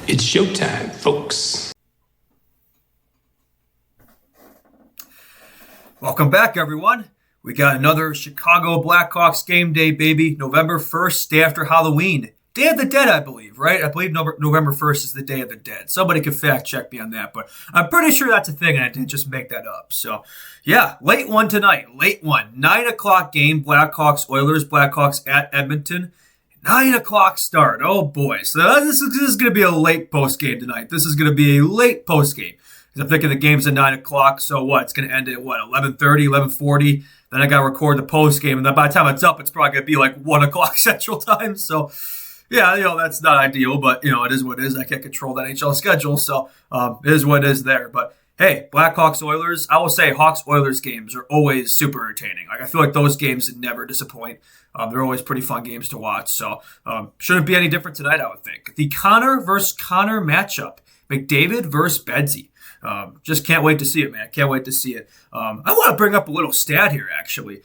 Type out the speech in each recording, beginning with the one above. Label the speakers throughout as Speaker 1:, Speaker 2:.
Speaker 1: It's showtime, folks.
Speaker 2: Welcome back, everyone. We got another Chicago Blackhawks game day, baby. November 1st, day after Halloween. Day of the Dead, I believe, right? I believe November 1st is the Day of the Dead. Somebody can fact check me on that, but I'm pretty sure that's a thing, and I didn't just make that up. So, yeah, late one tonight. Late one. 9 o'clock game, Blackhawks, Oilers, Blackhawks at Edmonton. 9 o'clock start. Oh, boy. So this is going to be a late post game tonight. This is going to be a late post game. I'm thinking the game's at 9 o'clock, so what? It's going to end at, 11:30, 11:40. Then I got to record the post game, and then by the time it's up, it's probably going to be like 1 o'clock Central Time. So, yeah, that's not ideal, but, it is what it is. I can't control that NHL schedule, so it is what it is there. But, hey, Blackhawks Oilers, I will say Hawks Oilers games are always super entertaining. Like, I feel like those games never disappoint. They're always pretty fun games to watch, so shouldn't be any different tonight, I would think. The Connor versus Connor matchup, McDavid versus Bedsy. Just can't wait to see it, man. Can't wait to see it. I want to bring up a little stat here, actually.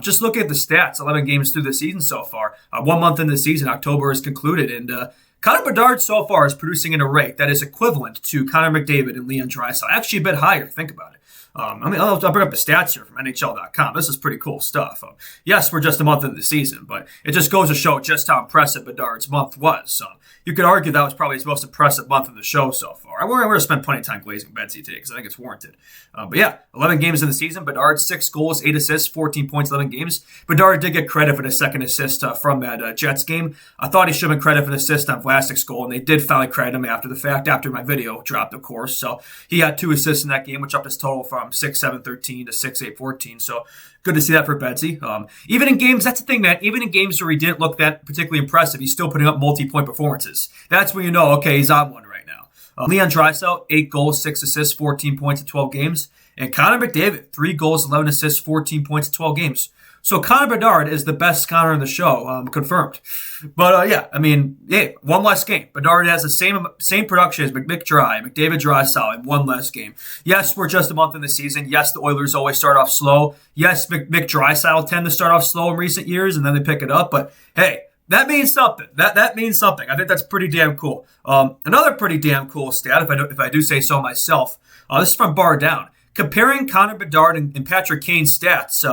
Speaker 2: Just look at the stats, 11 games through the season so far. 1 month into the season, October is concluded, and Connor Bedard so far is producing at a rate that is equivalent to Connor McDavid and Leon Draisaitl. Actually, a bit higher. Think about it. I'll bring up the stats here from NHL.com. This is pretty cool stuff. Yes, we're just a month into the season, but it just goes to show just how impressive Bedard's month was. You could argue that was probably his most impressive month of the show so far. We're going to spend plenty of time glazing Bedsy today because I think it's warranted. But yeah, 11 games in the season. Bedard, 6 goals, 8 assists, 14 points, 11 games. Bedard did get credit for the second assist from that Jets game. I thought he should have been credit for the assist on Vlasic's goal, and they did finally credit him after the fact, after my video dropped, of course. So he had 2 assists in that game, which upped his total from 6-7-13 to 6-8-14. So good to see that for Bedsy. Even in games, that's the thing, man. Even in games where he didn't look that particularly impressive, he's still putting up multi-point performances. That's when you know, okay, he's on one right now. Leon Draisaitl, 8 goals, 6 assists, 14 points in 12 games. And Connor McDavid, 3 goals, 11 assists, 14 points in 12 games. So Connor Bedard is the best Connor in the show, confirmed. But one less game. Bedard has the same production as McDavid Draisaitl in one less game. Yes, we're just a month in the season. Yes, the Oilers always start off slow. Yes, Draisaitl tend to start off slow in recent years and then they pick it up. But hey, that means something. That means something. I think that's pretty damn cool. Another pretty damn cool stat, if I do say so myself. This is from Bar Down. Comparing Connor Bedard and Patrick Kane's stats.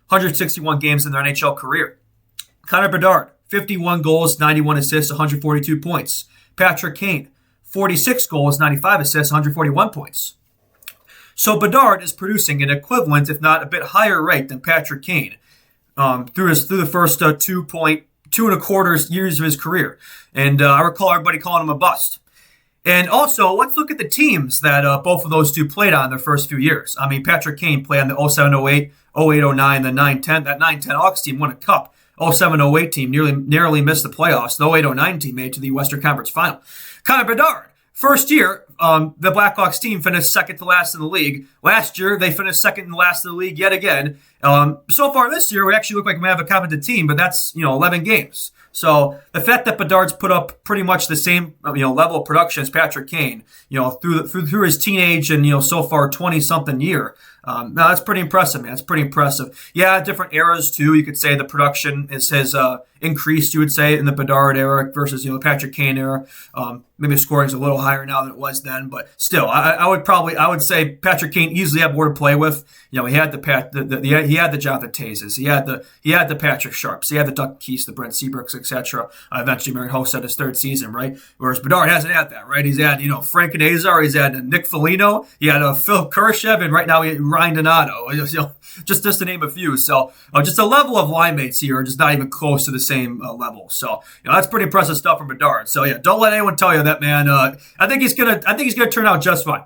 Speaker 2: 161 games in their NHL career. Connor Bedard, 51 goals, 91 assists, 142 points. Patrick Kane, 46 goals, 95 assists, 141 points. So Bedard is producing an equivalent, if not a bit higher rate than Patrick Kane through the first 2.25 years of his career. And I recall everybody calling him a bust. And also, let's look at the teams that both of those two played on their first few years. I mean, Patrick Kane played on the 07-08, 08-09, the 9-10. That 9-10 Hawks team won a cup. 07-08 team narrowly missed the playoffs. The 08-09 team made it to the Western Conference Final. Connor Bedard, first year, the Blackhawks team finished second to last in the league. Last year, they finished second to last in the league yet again. So far this year, we actually look like we have a competent team, but that's 11 games. So the fact that Bedard's put up pretty much the same level of production as Patrick Kane, through his teenage and so far 20-something year, no, that's pretty impressive, man. It's pretty impressive. Yeah, different eras too. You could say the production has increased. You would say in the Bedard era versus the Patrick Kane era. Maybe the scoring's a little higher now than it was then, but still, I would say Patrick Kane easily had more to play with. He had he had the Jonathan Tazes, he had the Patrick Sharps, he had the Duck Keys, the Brent Seabrooks, etc. Eventually, Marion Host had his third season, right? Whereas Bedard hasn't had that, right? He's had Frank Nazar, he's had Nick Foligno, he had Phil Kurashev, and right now he had Ryan Donato. Just to name a few. So just the level of line mates here are just not even close to the same level. So that's pretty impressive stuff from Bedard. So yeah, don't let anyone tell you that, man. I think he's gonna turn out just fine.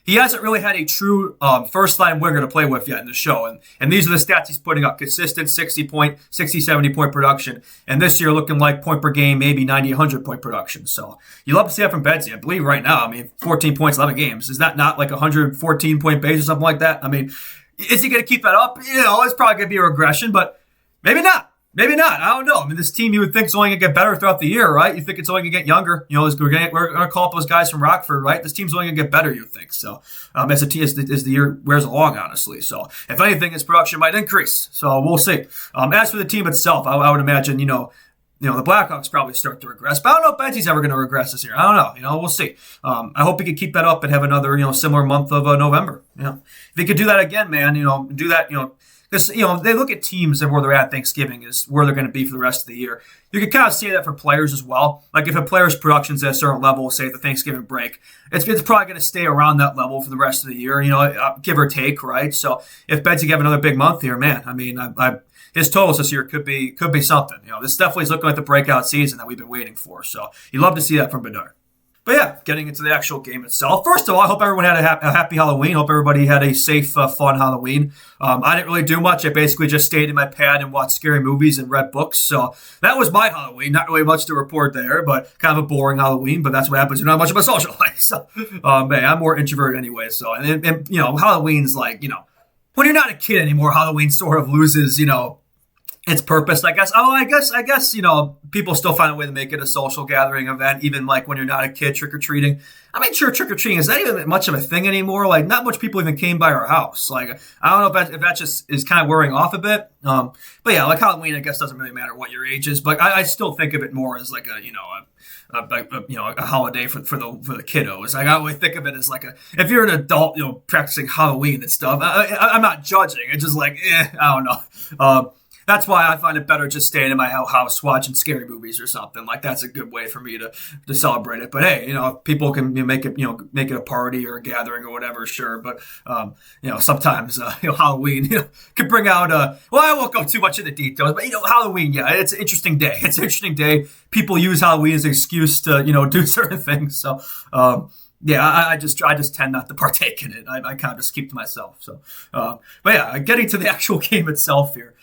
Speaker 2: He hasn't really had a true first-line winger to play with yet in the show. And these are the stats he's putting up. Consistent 60, 70-point production. And this year looking like point per game, maybe 90, 100-point production. So you love to see that from Bedsy. I believe right now, 14 points, 11 games. Is that not like a 114-point base or something like that? Is he going to keep that up? It's probably going to be a regression, but maybe not. Maybe not. I don't know. This team you would think is only going to get better throughout the year, right? You think it's only going to get younger. We're going to call up those guys from Rockford, right? This team's only going to get better, you think. So as the year wears along, honestly. So if anything, his production might increase. So we'll see. As for the team itself, I would imagine, the Blackhawks probably start to regress. But I don't know if Benzie's ever going to regress this year. I don't know. We'll see. I hope he could keep that up and have another, similar month of November. If he could do that again, man, do that, because, they look at teams and where they're at Thanksgiving is where they're going to be for the rest of the year. You can kind of see that for players as well. Like if a player's production's at a certain level, say at the Thanksgiving break, it's probably going to stay around that level for the rest of the year, give or take, right? So if Benzie can have another big month here, man, I mean, his totals this year could be something. This definitely is looking like the breakout season that we've been waiting for. So you love to see that from Bedard. But yeah, getting into the actual game itself. First of all, I hope everyone had a happy Halloween. Hope everybody had a safe, fun Halloween. I didn't really do much. I basically just stayed in my pad and watched scary movies and read books. So that was my Halloween. Not really much to report there, but kind of a boring Halloween. But that's what happens when you're not much of a social life. So, man, I'm more introverted anyway. So, and Halloween's like, when you're not a kid anymore, Halloween sort of loses, its purpose, I guess. I guess, people still find a way to make it a social gathering event, even like when you're not a kid trick-or-treating. I mean, sure, trick-or-treating is not even much of a thing anymore. Like, not much people even came by our house. Like, I don't know if that just is kind of wearing off a bit. But yeah, like Halloween, I guess doesn't really matter what your age is. But I still think of it more as like a holiday for the kiddos. Like, I always think of it as like if you're an adult, practicing Halloween and stuff. I'm not judging. It's just like, I don't know. That's why I find it better just staying in my house watching scary movies or something. Like that's a good way for me to celebrate it. But hey, if people can make it a party or a gathering or whatever, sure. But sometimes Halloween can bring out well, I won't go too much into details, but Halloween, yeah, it's an interesting day. It's an interesting day. People use Halloween as an excuse to do certain things. So yeah, I just tend not to partake in it. I kind of just keep to myself. So, but yeah, getting to the actual game itself here.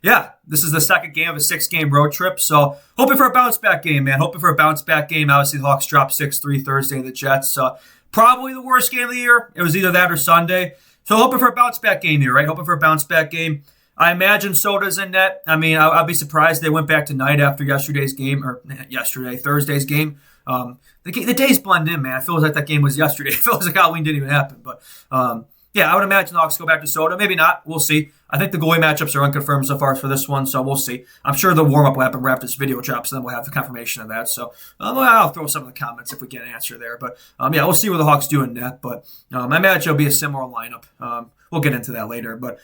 Speaker 2: Yeah, this is the second game of a 6-game road trip. So hoping for a bounce back game, man. Hoping for a bounce back game. Obviously, the Hawks dropped 6-3 Thursday to the Jets. Probably the worst game of the year. It was either that or Sunday. So hoping for a bounce back game here, right? Hoping for a bounce back game. I imagine Soda's in net. I mean, I'll be surprised they went back tonight after Thursday's game. The days blend in, man. It feels like that game was yesterday. It feels like Halloween didn't even happen. But yeah, I would imagine the Hawks go back to Soda. Maybe not. We'll see. I think the goalie matchups are unconfirmed so far for this one, so we'll see. I'm sure the warm-up will happen right after this video drops, and then we'll have the confirmation of that. So I'll throw some of the comments if we get an answer there. But yeah, we'll see what the Hawks do in net. But I imagine it'll be a similar lineup. We'll get into that later. But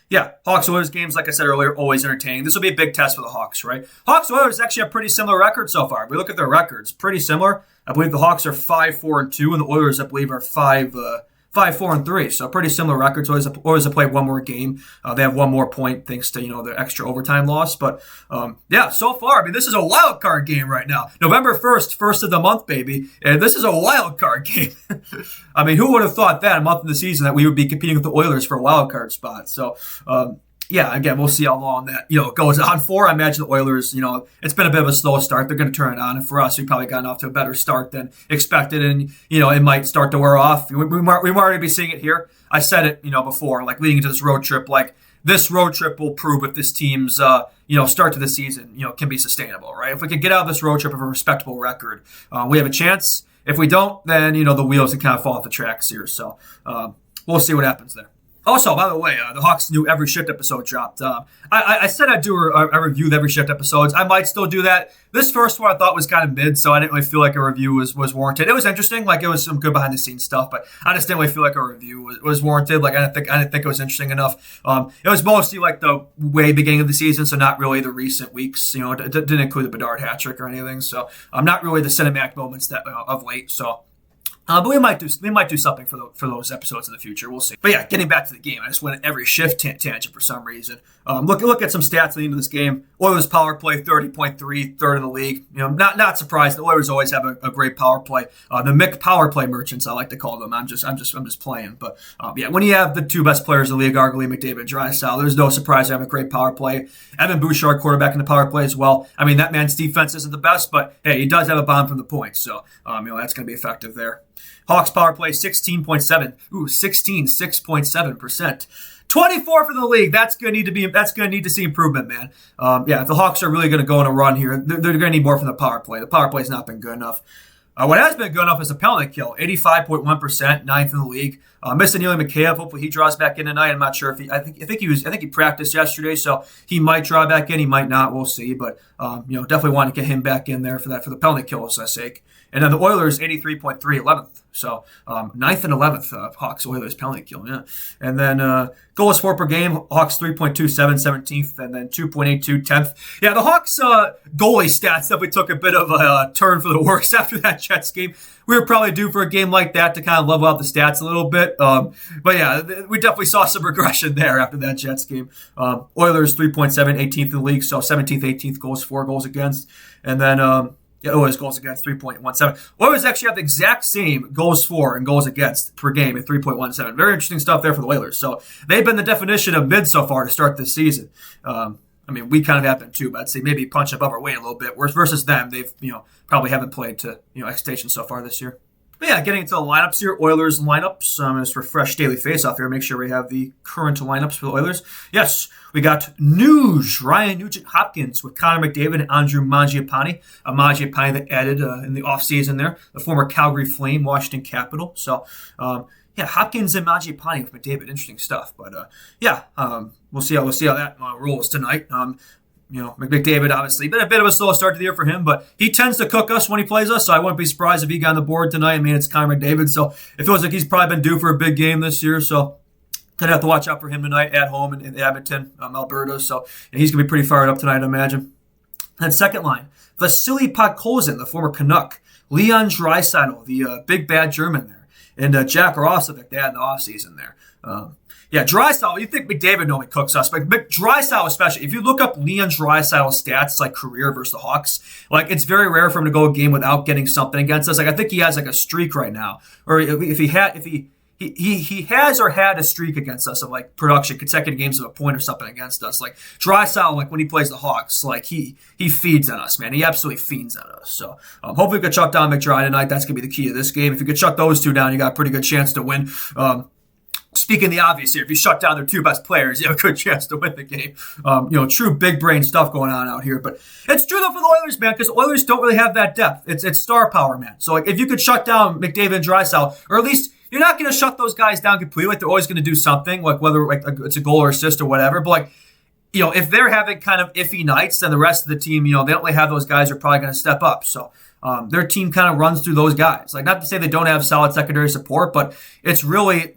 Speaker 2: yeah, Hawks-Oilers games, like I said earlier, always entertaining. This will be a big test for the Hawks, right? Hawks-Oilers actually have pretty similar records so far. If we look at their records, pretty similar. I believe the Hawks are 5-4-2, and the Oilers, I believe, are 5-4-3, so pretty similar records. Oilers have played one more game. They have one more point thanks to the extra overtime loss. But yeah, so far, I mean, this is a wild card game right now. November 1st, first of the month, baby. And this is a wild card game. I mean, who would have thought that a month of the season that we would be competing with the Oilers for a wild card spot? So yeah, again, we'll see how long that goes on for. I imagine the Oilers, it's been a bit of a slow start. They're going to turn it on, and for us, we've probably gotten off to a better start than expected, and it might start to wear off. We might already be seeing it here. I said it, before, like leading into this road trip, like this road trip will prove if this team's start to the season, can be sustainable, right? If we can get out of this road trip with a respectable record, we have a chance. If we don't, then the wheels can kind of fall off the tracks here. So we'll see what happens there. Also, by the way, the Hawks' new Every Shift episode dropped. I said I'd do a review of Every Shift episodes. I might still do that. This first one I thought was kind of mid, so I didn't really feel like a review was warranted. It was interesting, like it was some good behind the scenes stuff, but I just didn't really feel like a review was warranted. Like I didn't think it was interesting enough. It was mostly like the way beginning of the season, so not really the recent weeks. It didn't include the Bedard hat trick or anything. So not really the cinematic moments that of late. So. But we might do something for those episodes in the future. We'll see. But yeah, getting back to the game, I just went Every Shift tangent for some reaon. Look at some stats leading to this game. Oilers power play 30.3, third in the league. Not surprised. The Oilers always have a great power play. The Mick power play merchants, I like to call them. I'm just playing. But yeah, when you have the two best players in the league, arguably McDavid and Draisaitl, there's no surprise they have a great power play. Evan Bouchard, quarterback in the power play as well. I mean, that man's defense isn't the best, but hey, he does have a bomb from the point, so that's going to be effective there. Hawks power play 16.7. 6.7%. 24 for the league. That's going to need to see improvement, man. Yeah, if the Hawks are really going to go on a run here, they're going to need more from the power play. The power play has not been good enough. What has been good enough is the penalty kill, 85.1%, ninth in the league. Missing Neely Mikheyev. Hopefully he draws back in tonight. I'm not sure if he. I think he practiced yesterday, so he might draw back in. He might not. We'll see. But definitely want to get him back in there for the penalty kill's sake. And then the Oilers 83.3, 11th. So 9th and 11th Hawks Oilers penalty kill. Yeah. And then goals for per game. Hawks 3.27, 17th, and then 2.82, 10th. Yeah, the Hawks goalie stats definitely took a bit of a turn for the worse after that Jets game. We were probably due for a game like that to kind of level out the stats a little bit. But yeah, we definitely saw some regression there after that Jets game. Oilers 3.7, 18th in the league, so 17th, 18th goals for, goals against. And then Oilers goals against 3.17. Oilers actually have the exact same goals for and goals against per game at 3.17. Very interesting stuff there for the Oilers. So they've been the definition of mid so far to start this season. We kind of have been too, but I'd say maybe punch above our weight a little bit. Whereas versus them, they've probably haven't played to expectation so far this year. But yeah, getting into the lineups here, Oilers lineups. I'm going to refresh daily face-off here, make sure we have the current lineups for the Oilers. Yes, we got Ryan Nugent-Hopkins with Connor McDavid and Andrew Mangiapane. Mangiapane that added in the offseason there, the former Calgary Flame, Washington Capital. So, Hopkins and Mangiapane with McDavid, interesting stuff. But we'll see how that rolls tonight. McDavid obviously been a bit of a slow start to the year for him, but he tends to cook us when he plays us, so I wouldn't be surprised if he got on the board tonight. It's Connor McDavid, so it feels like he's probably been due for a big game this year, so gonna have to watch out for him tonight at home in Edmonton, Alberta. So he's gonna be pretty fired up tonight, I imagine. And second line, Vasily Podkolzin, the former Canuck, Leon Draisaitl, the big bad German there, and Jack Roslovic they had in the offseason there. Draisaitl, you think McDavid normally cooks us, but Draisaitl especially, if you look up Leon Draisaitl's stats, like career versus the Hawks, it's very rare for him to go a game without getting something against us. I think he has a streak right now, or if he has or had a streak against us of production, consecutive games of a point or something against us. Draisaitl, when he plays the Hawks, he feeds on us, man. He absolutely fiends on us. So hopefully we can shut down McDry tonight. That's gonna be the key of this game. If you could shut those two down, you got a pretty good chance to win. Speaking the obvious here, if you shut down their two best players, you have a good chance to win the game. True big brain stuff going on out here. But it's true, though, for the Oilers, man, because the Oilers don't really have that depth. It's star power, man. So, if you could shut down McDavid and Draisaitl, or at least you're not going to shut those guys down completely. They're always going to do something, whether it's a goal or assist or whatever. But, if they're having kind of iffy nights, then the rest of the team, they don't really have those guys who are probably going to step up. So, their team kind of runs through those guys. Not to say they don't have solid secondary support, but it's really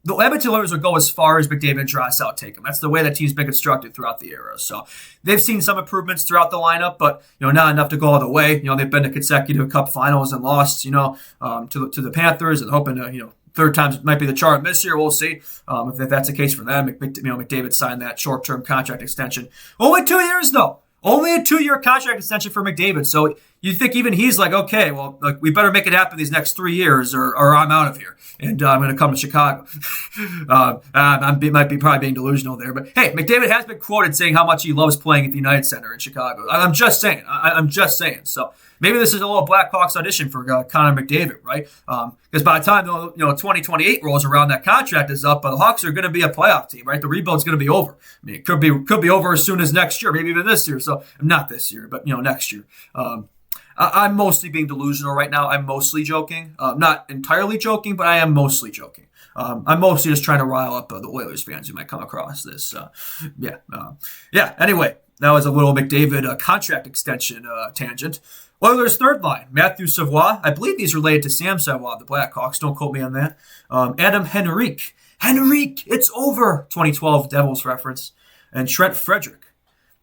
Speaker 2: the Edmonton Oilers will go as far as McDavid and Draisaitl take them. That's the way that team's been constructed throughout the era. So they've seen some improvements throughout the lineup, but not enough to go all the way. They've been to consecutive Cup finals and lost, to the Panthers, and hoping to, third time might be the charm this year. We'll see if that's the case for them. McDavid signed that short-term contract extension. Only 2 years though. Only a 2-year contract extension for McDavid. So you think even he's okay, well, we better make it happen these next 3 years or I'm out of here. And I'm going to come to Chicago. Might be probably being delusional there. But, hey, McDavid has been quoted saying how much he loves playing at the United Center in Chicago. I'm just saying. I'm just saying. So maybe this is a little Blackhawks audition for Connor McDavid, right? Because by the time 2028 rolls around, that contract is up, but the Hawks are going to be a playoff team, right? The rebuild's going to be over. It could be over as soon as next year, maybe even this year. So not this year, but next year. I'm mostly being delusional right now. I'm mostly joking. Not entirely joking, but I am mostly joking. I'm mostly just trying to rile up the Oilers fans who might come across this. Anyway, that was a little McDavid contract extension tangent. Oilers' third line, Matthew Savoie. I believe he's related to Sam Savoie of the Blackhawks. Don't quote me on that. Adam Henrique. It's over. 2012 Devils reference. And Trent Frederick.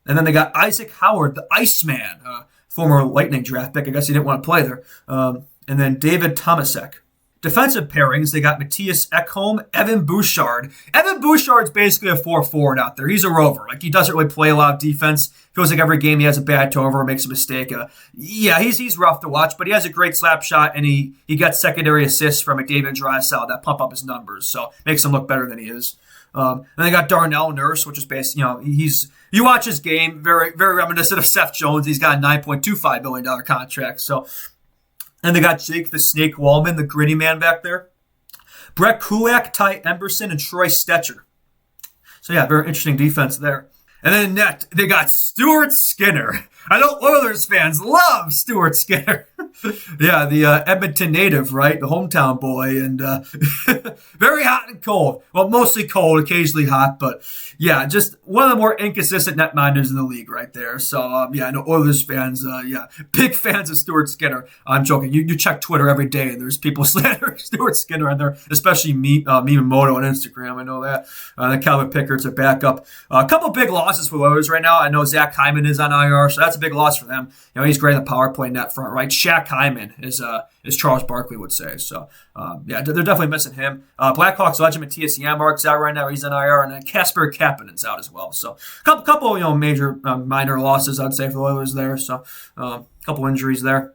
Speaker 2: And then they got Isaac Howard, the Iceman, former Lightning draft pick. I guess he didn't want to play there. And then David Tomasek. Defensive pairings, they got Matthias Ekholm, Evan Bouchard. Evan Bouchard's basically a 4-forward out there. He's a rover. He doesn't really play a lot of defense. Feels like every game he has a bad turnover or makes a mistake. He's rough to watch, but he has a great slap shot, and he got secondary assists from McDavid and Draisaitl that pump up his numbers, so makes him look better than he is. And they got Darnell Nurse, which is basically, you watch his game, very, very reminiscent of Seth Jones. He's got a $9.25 million contract, so. And they got Jake the Snake Wallman, the gritty man back there. Brett Kulak, Ty Emberson, and Troy Stetcher. So, very interesting defense there. And then net, they got Stuart Skinner. I know Oilers fans love Stuart Skinner. Yeah, the Edmonton native, right? The hometown boy, and very hot and cold. Well, mostly cold, occasionally hot, but yeah, just one of the more inconsistent netminders in the league right there. So, yeah, I know Oilers fans, yeah, big fans of Stuart Skinner. I'm joking. You check Twitter every day, and there's people slandering Stuart Skinner on there, especially Miyamoto on Instagram. I know that. The Calvin Pickards are back up. A couple big losses for Oilers right now. I know Zach Hyman is on IR, so that's a big loss for them. You know, he's great in the power play net front, right? Shaq Hyman is Charles Barkley would say. So, yeah, they're definitely missing him. Blackhawks legend Matthias Janmark's out right now. He's on IR, and then Kasper Kapanen's out as well. So, couple major minor losses I'd say for the Oilers there. So, couple injuries there.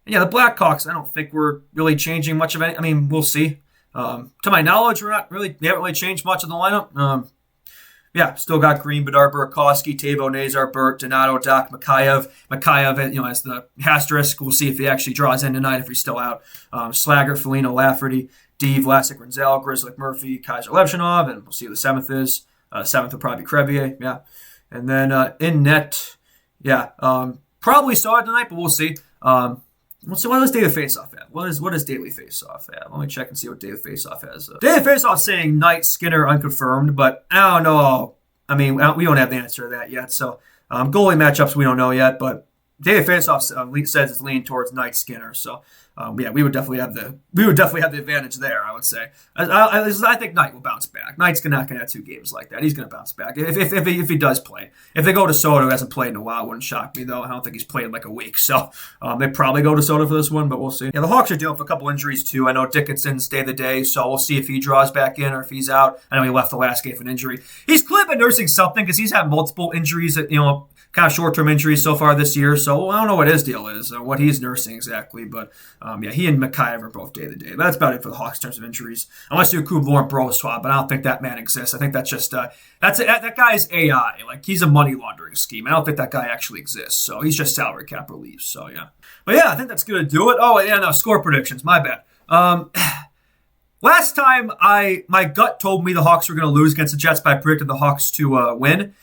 Speaker 2: And yeah, the Blackhawks, I don't think we're really changing much of any. I mean, we'll see. To my knowledge, we haven't really changed much of the lineup. Yeah, still got Green, Bedard, Burakovsky, Tavo, Nazar, Burt, Donato, Doc, Mikheyev. Mikheyev, as the asterisk. We'll see if he actually draws in tonight, if he's still out. Slager, Foligno, Lafferty, D, Vlasic, Renzel, Grizzlick, Murphy, Kaiser, Levchinov, and we'll see who the seventh is. Seventh will probably be Crevier, yeah. And then in net, yeah, probably saw it tonight, but we'll see. Let's see, what is David Faceoff at? What is Daily Faceoff at? Let me check and see what David Faceoff has. David Faceoff saying Knight, Skinner unconfirmed, but I don't know. I mean, we don't have the answer to that yet. So goalie matchups we don't know yet, but David Faceoff says it's leaning towards Knight, Skinner. So yeah, we would definitely have the advantage there. I would say. I think Knight will bounce back. Knight's not going to have 2 games like that. He's going to bounce back if he does play. If they go to Soto, who hasn't played in a while, it wouldn't shock me though. I don't think he's played in like a week, so they probably go to Soto for this one, but we'll see. Yeah, the Hawks are dealing with a couple injuries too. I know Dickinson stayed the day, so we'll see if he draws back in or if he's out. I know he left the last game for an injury. He's clearly been nursing something because he's had multiple injuries that kind of short-term injuries so far this year, so I don't know what his deal is or what he's nursing exactly, but yeah, he and Mikheyev are both day-to-day. But that's about it for the Hawks in terms of injuries. Unless you include Laurent Brossoit, but I don't think that man exists. I think that's just that guy's AI. Like, he's a money laundering scheme. I don't think that guy actually exists, so he's just salary cap relief, so yeah. But yeah, I think that's going to do it. Oh, yeah, no, score predictions, my bad. Last time, my gut told me the Hawks were going to lose against the Jets, but I predicted the Hawks to win.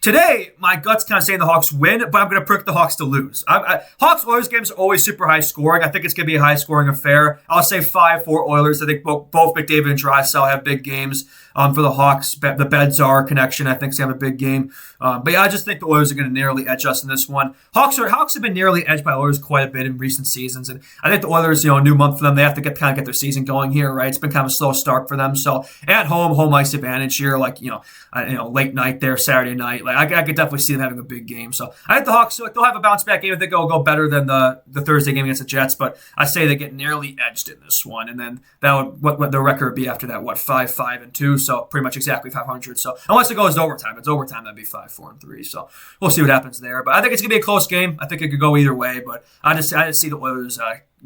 Speaker 2: Today, my gut's kind of saying the Hawks win, but I'm going to predict the Hawks to lose. Hawks-Oilers games are always super high scoring. I think it's going to be a high-scoring affair. I'll say 5-4 Oilers. I think both McDavid and Draisaitl have big games for the Hawks. The Bedzar connection, I think, is going to have a big game. But yeah, I just think the Oilers are going to narrowly edge us in this one. Hawks have been narrowly edged by Oilers quite a bit in recent seasons, and I think the Oilers, a new month for them. They have to get their season going here, right? It's been kind of a slow start for them. So at home ice advantage here, like late night there, Saturday night. Like I could definitely see them having a big game. So I think the Hawks, they'll have a bounce back game. I think it'll go better than the Thursday game against the Jets, but I say they get narrowly edged in this one, and then that would what the record would be after that. 5-5-2, so pretty much exactly 500. So unless it goes to overtime, if it's overtime, that'd be 5-4-3. So we'll see what happens there. But I think it's gonna be a close game. I think it could go either way, but I just see the Oilers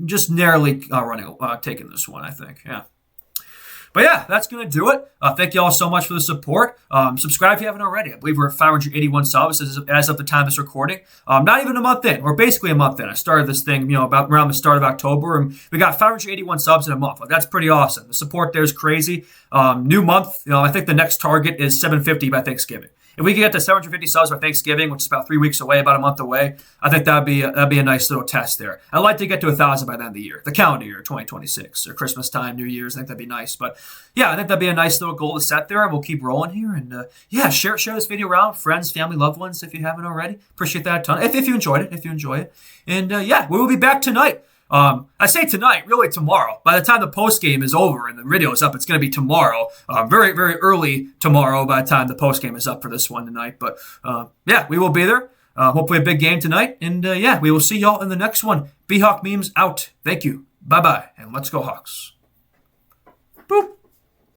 Speaker 2: just narrowly taking this one. I think, yeah. But yeah, that's going to do it. Thank you all so much for the support. Subscribe if you haven't already. I believe we're at 581 subs as of the time of this recording. Not even a month in. We're basically a month in. I started this thing, about around the start of October, and we got 581 subs in a month. Like, that's pretty awesome. The support there is crazy. New month, I think the next target is 750 by Thanksgiving. If we can get to 750 subs by Thanksgiving, which is about 3 weeks away, about a month away, I think that'd be a nice little test there. I'd like to get to 1,000 by the end of the year, the calendar year, 2026, or Christmas time, New Year's. I think that'd be nice. But yeah, I think that'd be a nice little goal to set there, and we'll keep rolling here. And yeah, share this video around, friends, family, loved ones, if you haven't already. Appreciate that a ton. If you enjoyed it, And yeah, we will be back tonight. I say tonight, really tomorrow. By the time the post game is over and the video is up, it's going to be tomorrow. Very, very early tomorrow by the time the post game is up for this one tonight. But yeah, we will be there. Hopefully a big game tonight. And yeah, we will see y'all in the next one. B-Hawk memes out. Thank you. Bye-bye. And let's go Hawks. Boop.